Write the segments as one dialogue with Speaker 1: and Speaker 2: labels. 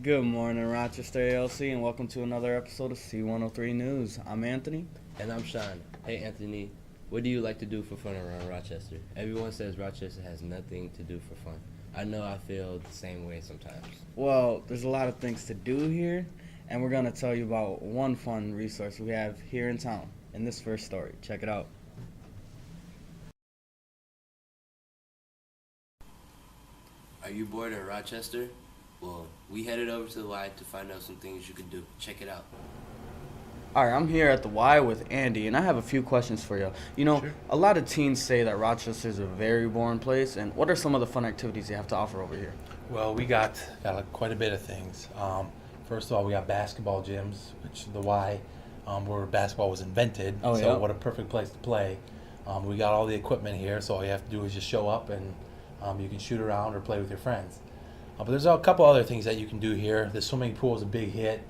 Speaker 1: Good morning, Rochester ALC, and welcome to another episode of C103 News. I'm Anthony.
Speaker 2: And I'm Sean. Hey, Anthony, what do you like to do for fun around Rochester? Everyone says Rochester has nothing to do for fun. I know I feel the same way sometimes.
Speaker 1: Well, there's a lot of things to do here, and we're going to tell you about one fun resource we have here in town in this first story. Check it out.
Speaker 2: Are you bored in Rochester? Well, we headed over to the Y to find out some things you could do. Check it out.
Speaker 1: All right, I'm here at the Y with Andy, and I have a few questions for you.
Speaker 3: Sure.
Speaker 1: A lot of teens say that Rochester is a very boring place, and what are some of the fun activities you have to offer over here?
Speaker 3: Well, we got quite a bit of things. First of all, we got basketball gyms, which the Y, where basketball was invented.
Speaker 1: Oh,
Speaker 3: so
Speaker 1: yeah.
Speaker 3: what a perfect place to play. We got all the equipment here, so all you have to do is just show up and you can shoot around or play with your friends. But there's a couple other things that you can do here. The swimming pool is a big hit.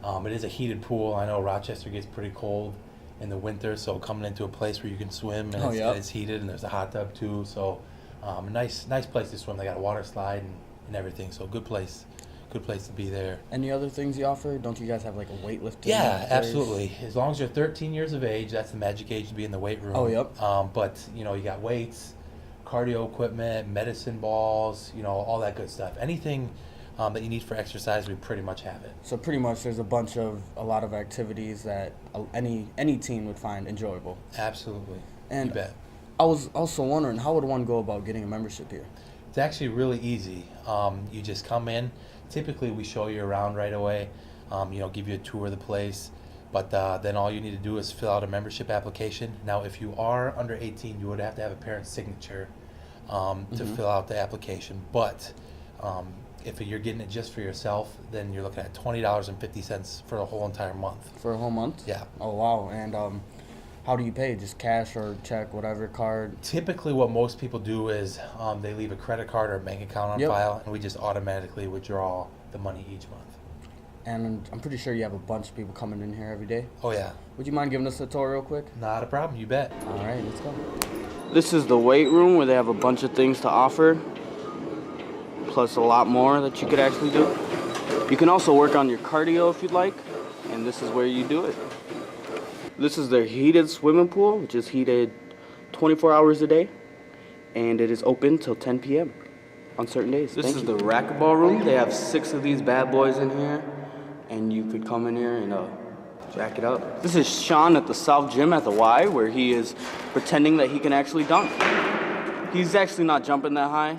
Speaker 3: It is a heated pool. I know Rochester gets pretty cold in the winter, so coming into a place where you can swim and it's heated, and there's a hot tub too. So a nice place to swim. They got a water slide and everything. So good place to be there.
Speaker 1: Any other things you offer? Don't you guys have like a weightlifting?
Speaker 3: Yeah,
Speaker 1: place?
Speaker 3: absolutely. As long as you're 13 years of age, that's the magic age to be in the weight room.
Speaker 1: Oh, yep.
Speaker 3: But you got weights, cardio equipment, medicine balls, all that good stuff. Anything that you need for exercise, we pretty much have it.
Speaker 1: So pretty much there's a lot of activities that any teen would find enjoyable.
Speaker 3: Absolutely.
Speaker 1: And
Speaker 3: you bet.
Speaker 1: I was also wondering, how would one go about getting a membership here?
Speaker 3: It's actually really easy. You just come in. Typically, we show you around right away, give you a tour of the place. But then all you need to do is fill out a membership application. Now, if you are under 18, you would have to have a parent's signature to fill out the application. But if you're getting it just for yourself, then you're looking at $20.50 for the whole entire month.
Speaker 1: For a whole month?
Speaker 3: Yeah.
Speaker 1: Oh, wow. And how do you pay? Just cash or check, whatever, card?
Speaker 3: Typically, what most people do is they leave a credit card or a bank account on file, and we just automatically withdraw the money each month.
Speaker 1: And I'm pretty sure you have a bunch of people coming in here every day.
Speaker 3: Oh, yeah.
Speaker 1: Would you mind giving us a tour real quick?
Speaker 3: Not a problem. You bet.
Speaker 1: All right, let's go. This is the weight room where they have a bunch of things to offer, plus a lot more that you could actually do. You can also work on your cardio if you'd like, and this is where you do it. This is their heated swimming pool, which is heated 24 hours a day, and it is open till 10 p.m. on certain days. This is the racquetball room. They have 6 of these bad boys in here, and you could come in here and jack it up. This is Sean at the South Gym at the Y, where he is pretending that he can actually dunk. He's actually not jumping that high.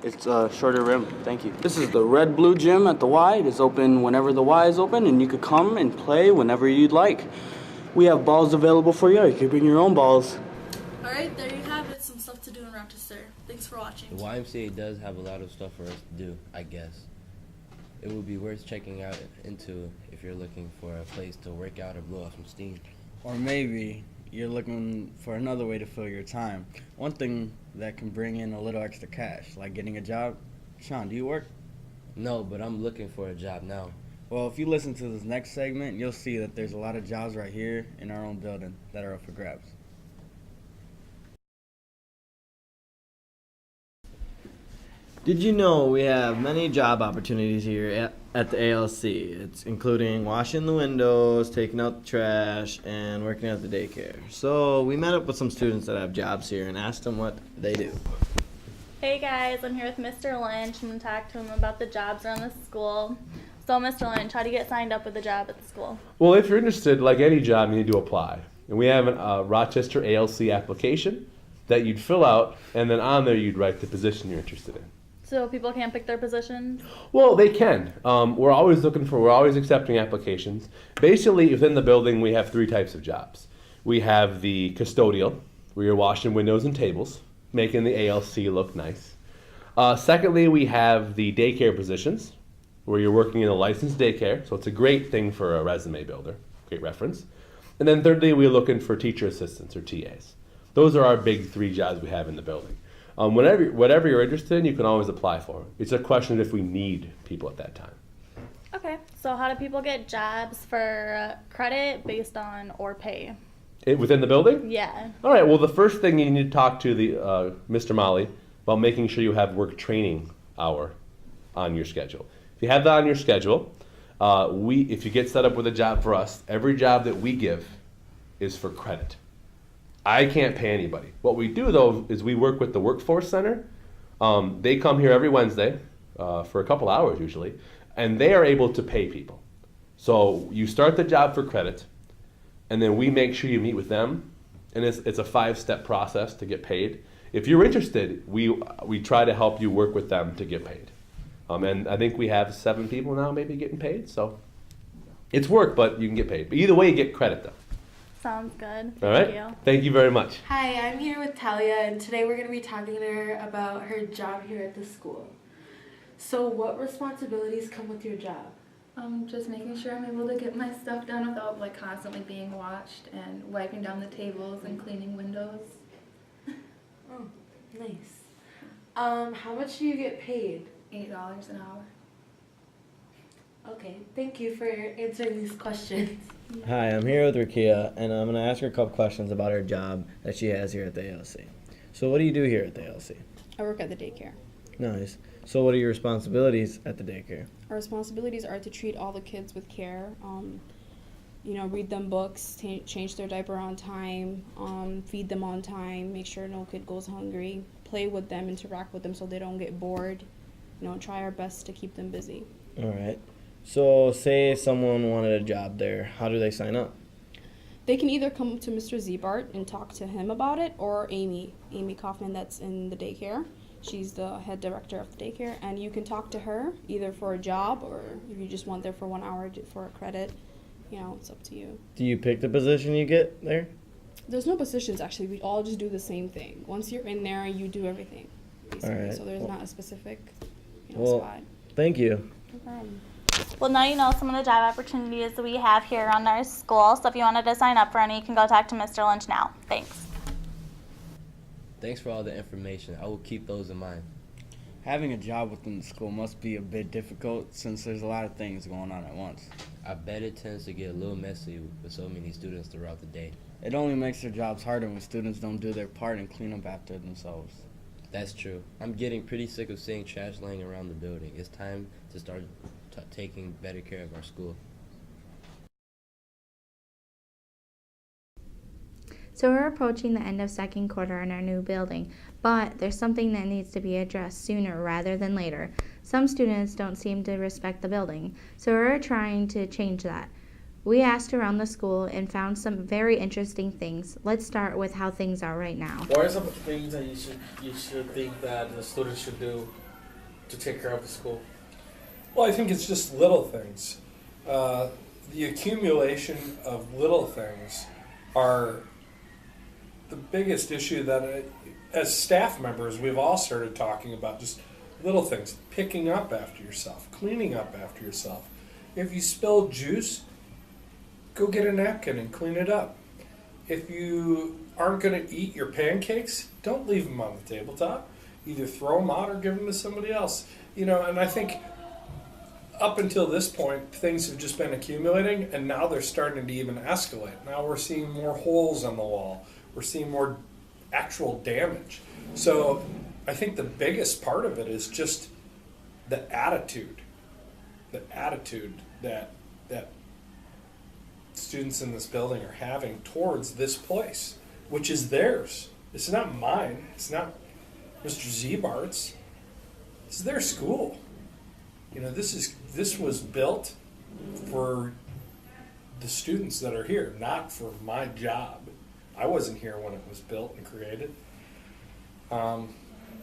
Speaker 1: It's a shorter rim. Thank you. This is the Red Blue Gym at the Y. It is open whenever the Y is open, and you could come and play whenever you'd like. We have balls available for you. You can bring your own balls.
Speaker 4: Alright, there you have it. Some stuff to do in Rochester. Thanks for watching.
Speaker 2: The YMCA does have a lot of stuff for us to do, I guess. It would be worth checking out into if you're looking for a place to work out or blow off some steam.
Speaker 1: Or maybe you're looking for another way to fill your time. One thing that can bring in a little extra cash, like getting a job. Sean, do you work?
Speaker 2: No, but I'm looking for a job now.
Speaker 1: Well, if you listen to this next segment, you'll see that there's a lot of jobs right here in our own building that are up for grabs.
Speaker 5: Did you know we have many job opportunities here at the ALC? It's including washing the windows, taking out the trash, and working at the daycare. So we met up with some students that have jobs here and asked them what they do.
Speaker 6: Hey guys, I'm here with Mr. Lynch. I'm going to talk to him about the jobs around the school. So Mr. Lynch, how do you get signed up with a job at the school?
Speaker 7: Well, if you're interested, like any job, you need to apply. And we have a Rochester ALC application that you'd fill out, and then on there you'd write the position you're interested in.
Speaker 6: So people can't pick their positions?
Speaker 7: Well, they can. We're always accepting applications. Basically, within the building, we have 3 types of jobs. We have the custodial, where you're washing windows and tables, making the ALC look nice. Secondly, we have the daycare positions, where you're working in a licensed daycare, so it's a great thing for a resume builder, great reference. And then thirdly, we're looking for teacher assistants or TAs. Those are our big 3 jobs we have in the building. Whatever you're interested in, you can always apply for. It's a question of if we need people at that time.
Speaker 6: Okay, so how do people get jobs for credit based on or pay?
Speaker 7: Within the building?
Speaker 6: Yeah.
Speaker 7: All right, well, the first thing you need to talk to Mr. Molly about making sure you have work training hour on your schedule. If you have that on your schedule, if you get set up with a job for us, every job that we give is for credit. I can't pay anybody. What we do though is we work with the Workforce Center. They come here every Wednesday for a couple hours usually, and they are able to pay people. So you start the job for credit, and then we make sure you meet with them, and it's a 5-step process to get paid. If you're interested, we try to help you work with them to get paid. And I think we have 7 people now maybe getting paid, so it's work, but you can get paid. But either way, you get credit though.
Speaker 6: Sounds good.
Speaker 7: All right.
Speaker 6: Thank you.
Speaker 7: Thank you very much.
Speaker 8: Hi, I'm here with Talia, and today we're going to be talking to her about her job here at the school. So what responsibilities come with your job?
Speaker 9: Just making sure I'm able to get my stuff done without like constantly being watched, and wiping down the tables and cleaning windows.
Speaker 8: Oh, nice. How much do you get paid?
Speaker 9: $8 an hour.
Speaker 8: Okay, thank you for answering these questions.
Speaker 5: Hi, I'm here with Rakia, and I'm going to ask her a couple questions about her job that she has here at the ALC. So what do you do here at the ALC?
Speaker 10: I work at the daycare.
Speaker 5: Nice. So what are your responsibilities at the daycare?
Speaker 10: Our responsibilities are to treat all the kids with care, read them books, change their diaper on time, feed them on time, make sure no kid goes hungry, play with them, interact with them so they don't get bored, try our best to keep them busy.
Speaker 5: All right. So say someone wanted a job there, how do they sign up?
Speaker 10: They can either come to Mr. Zebart and talk to him about it, or Amy Kaufman that's in the daycare. She's the head director of the daycare, and you can talk to her either for a job or if you just want there for 1 hour for a credit. It's up to you.
Speaker 5: Do you pick the position you get there?
Speaker 10: There's no positions, actually. We all just do the same thing. Once you're in there, you do everything, basically.
Speaker 5: All right.
Speaker 10: So there's not a specific spot.
Speaker 5: Thank you.
Speaker 10: No problem.
Speaker 6: Well, now you know some of the job opportunities that we have here on our school. So if you wanted to sign up for any, you can go talk to Mr. Lynch now. Thanks.
Speaker 2: Thanks for all the information. I will keep those in mind.
Speaker 1: Having a job within the school must be a bit difficult since there's a lot of things going on at once.
Speaker 2: I bet it tends to get a little messy with so many students throughout the day.
Speaker 1: It only makes their jobs harder when students don't do their part and clean up after themselves.
Speaker 2: That's true. I'm getting pretty sick of seeing trash laying around the building. It's time to start taking better care of our school.
Speaker 11: So we're approaching the end of second quarter in our new building, but there's something that needs to be addressed sooner rather than later. Some students don't seem to respect the building, so we're trying to change that. We asked around the school and found some very interesting things. Let's start with how things are right now.
Speaker 12: What are some of the things that you should think that the students should do to take care of the school?
Speaker 13: Well, I think it's just little things. The accumulation of little things are the biggest issue that, as staff members, we've all started talking about just little things. Picking up after yourself, cleaning up after yourself. If you spill juice, go get a napkin and clean it up. If you aren't going to eat your pancakes, don't leave them on the tabletop. Either throw them out or give them to somebody else. And I think up until this point, things have just been accumulating, and now they're starting to even escalate. Now we're seeing more holes on the wall. We're seeing more actual damage. So I think the biggest part of it is just the attitude that students in this building are having towards this place, which is theirs. It's not mine. It's not Mr. Zebart's. It's their school. This was built for the students that are here, not for my job. I wasn't here when it was built and created.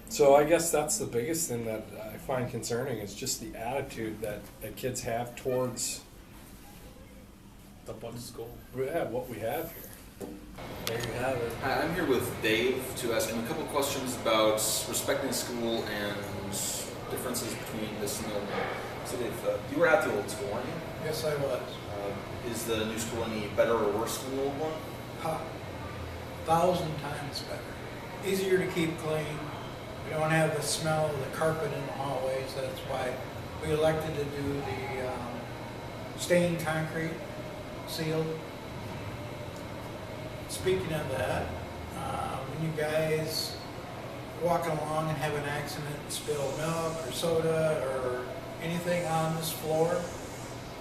Speaker 13: So I guess that's the biggest thing that I find concerning is just the attitude that kids have towards
Speaker 12: The bug school.
Speaker 13: what we have here.
Speaker 12: There you have it.
Speaker 14: Hi, I'm here with Dave to ask him a couple questions about respecting the school and differences between this and the old one. So Dave, you were at the old school, weren't you?
Speaker 15: Yes, I was.
Speaker 14: Is the new school any better or worse than the old one?
Speaker 15: 1,000 times better. Easier to keep clean. We don't have the smell of the carpet in the hallways. That's why we elected to do the stained concrete sealed. Speaking of that, when you guys walking along and have an accident and spill milk or soda or anything on this floor,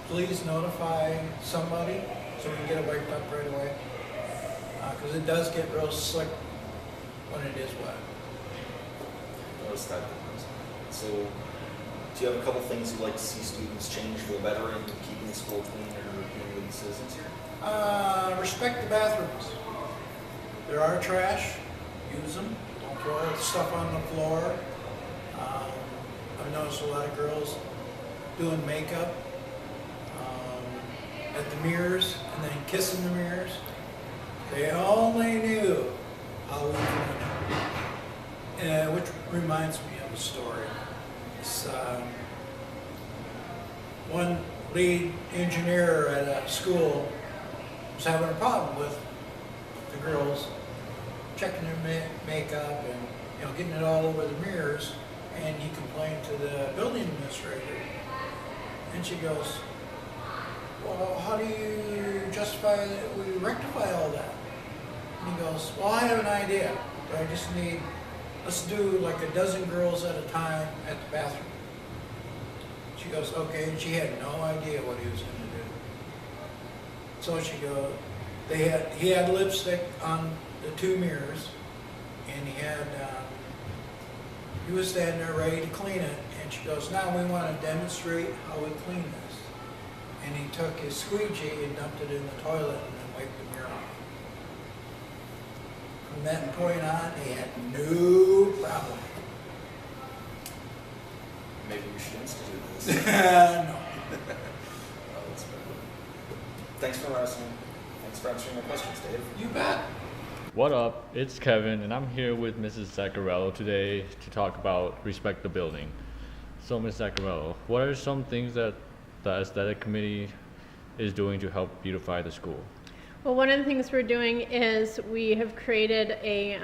Speaker 15: please notify somebody so we can get it wiped up right away. Because it does get real slick when it is wet.
Speaker 14: Notice that. So, do you have a couple things you'd like to see students change for the better in keeping the school clean or being good citizens here?
Speaker 15: Respect the bathrooms. There are trash. Use them. Don't throw stuff on the floor. I've noticed a lot of girls doing makeup at the mirrors and then kissing the mirrors. They only knew how we clean it. Which reminds me of a story. It's, one lead engineer at a school was having a problem with the girls checking their makeup and getting it all over the mirrors, and he complained to the building administrator, and she goes, well, how do you justify that we rectify all that? And he goes, well, I have an idea, but I just need, let's do like a dozen girls at a time at the bathroom. She goes, okay, and she had no idea what he was going to do. So she goes, he had lipstick on the two mirrors, and he was standing there ready to clean it, and she goes, now we want to demonstrate how we clean this. And he took his squeegee and dumped it in the toilet and then wiped the mirror off. From that point on, they had no problem.
Speaker 14: Maybe we should institute this.
Speaker 15: No.
Speaker 14: Oh, that's very good. Thanks for answering my questions, Dave.
Speaker 15: You bet.
Speaker 16: What up? It's Kevin, and I'm here with Mrs. Zaccarello today to talk about Respect the Building. So, Ms. Zaccarello, what are some things that the aesthetic committee is doing to help beautify the school?
Speaker 17: Well, one of the things we're doing is we have created a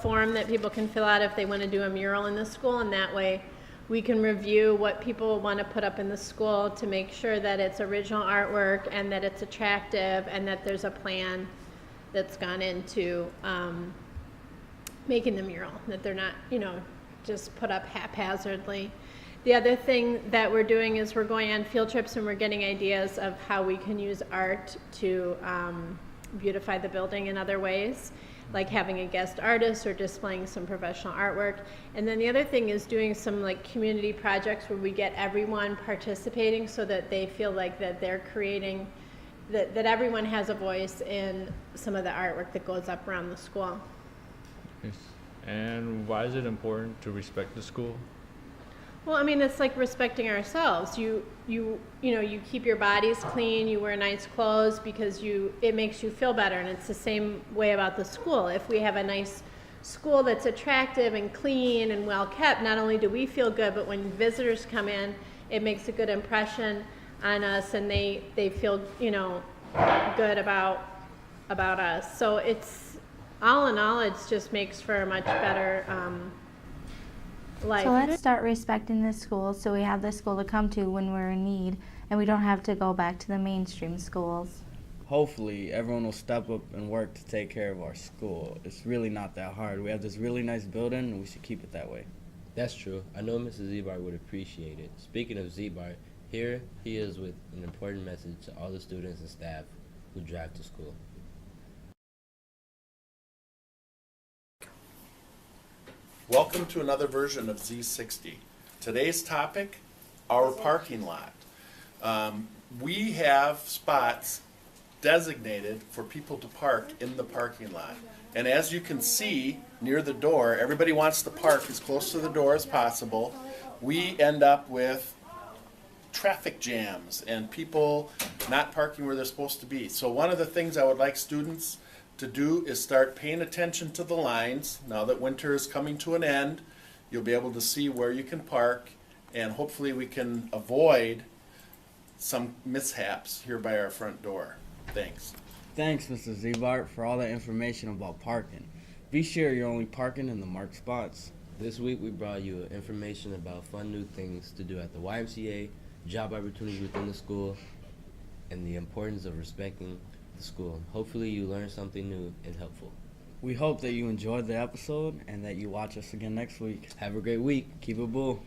Speaker 17: form that people can fill out if they want to do a mural in the school, and that way we can review what people want to put up in the school to make sure that it's original artwork and that it's attractive and that there's a plan that's gone into making the mural, that they're not, just put up haphazardly. The other thing that we're doing is we're going on field trips and we're getting ideas of how we can use art to beautify the building in other ways, like having a guest artist or displaying some professional artwork. And then the other thing is doing some like community projects where we get everyone participating so that they feel like that they're creating, that everyone has a voice in some of the artwork that goes up around the school.
Speaker 16: Yes. And why is it important to respect the school?
Speaker 17: Well, I mean, it's like respecting ourselves. You keep your bodies clean, you wear nice clothes because it makes you feel better, and it's the same way about the school. If we have a nice school that's attractive and clean and well kept, not only do we feel good, but when visitors come in, it makes a good impression on us, and they feel good about us. So it's all in all, it just makes for a much better life.
Speaker 11: So let's start respecting this school so we have this school to come to when we're in need and we don't have to go back to the mainstream schools.
Speaker 1: Hopefully everyone will step up and work to take care of our school. It's really not that hard. We have this really nice building and we should keep it that way.
Speaker 2: That's true. I know Mrs. Zebar would appreciate it. Speaking of Zebar, here he is with an important message to all the students and staff who drive to school.
Speaker 18: Welcome to another version of Z60. Today's topic, our parking lot. We have spots designated for people to park in the parking lot. And as you can see near the door, everybody wants to park as close to the door as possible. We end up with traffic jams and people not parking where they're supposed to be. So one of the things I would like students to do is start paying attention to the lines. Now that winter is coming to an end, you'll be able to see where you can park, and hopefully we can avoid some mishaps here by our front door. Thanks.
Speaker 1: Thanks, Mr. Zebart, for all that information about parking. Be sure you're only parking in the marked spots.
Speaker 2: This week we brought you information about fun new things to do at the YMCA, job opportunities within the school, and the importance of respecting the school. Hopefully you learned something new and helpful.
Speaker 1: We hope that you enjoyed the episode and that you watch us again next week.
Speaker 2: Have a great week.
Speaker 1: Keep it bull.